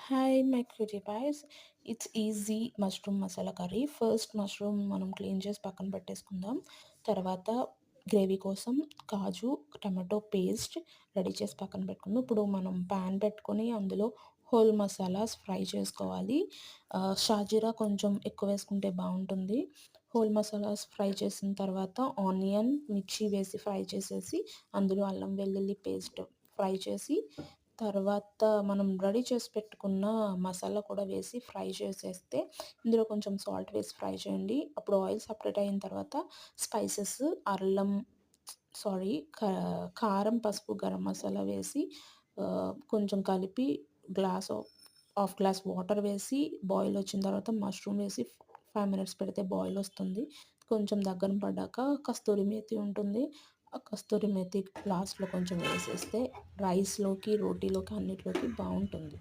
Hi my cutie pies. It's easy mushroom masala curry. First mushroom మనం clean చేసి పక్కన పెట్టేసుకుందాం. తర్వాత గ్రేవీ కోసం కాజు, టమాటో పేస్ట్ రెడీ చేసి పక్కన పెట్టుకుందాం. ఇప్పుడు మనం ప్యాన్ పెట్టుకొని అందులో హోల్ మసాలాస్ ఫ్రై చేసుకోవాలి. షాజీరా కొంచెం ఎక్కువ వేసుకుంటే బాగుంటుంది. హోల్ మసాలాస్ ఫ్రై చేసిన తర్వాత ఆనియన్, మిర్చి వేసి ఫ్రై చేసేసి అందులో అల్లం వెల్లుల్లి పేస్ట్ ఫ్రై చేసి తర్వాత మనం రెడీ చేసి పెట్టుకున్న మసాలా కూడా వేసి ఫ్రై చేసేస్తే ఇందులో కొంచెం సాల్ట్ వేసి ఫ్రై చేయండి. అప్పుడు ఆయిల్ సపరేట్ అయిన తర్వాత స్పైసెస్ అల్లం సారీ కారం, పసుపు, గరం మసాలా వేసి కొంచెం కలిపి గ్లాస్ హాఫ్ గ్లాస్ వాటర్ వేసి బాయిల్ వచ్చిన తర్వాత మష్రూమ్ వేసి 5 మినిట్స్ పెడితే బాయిల్ వస్తుంది. కొంచెం దగ్గర పడ్డాక కస్తూరి మేతి ఉంటుంది. ఆ కస్తూరి మేతి లాస్ట్‌లో కొంచెం వేసేస్తే రైస్‌లోకి, రోటీలోకి అన్నిట్లోకి బావుంటుంది.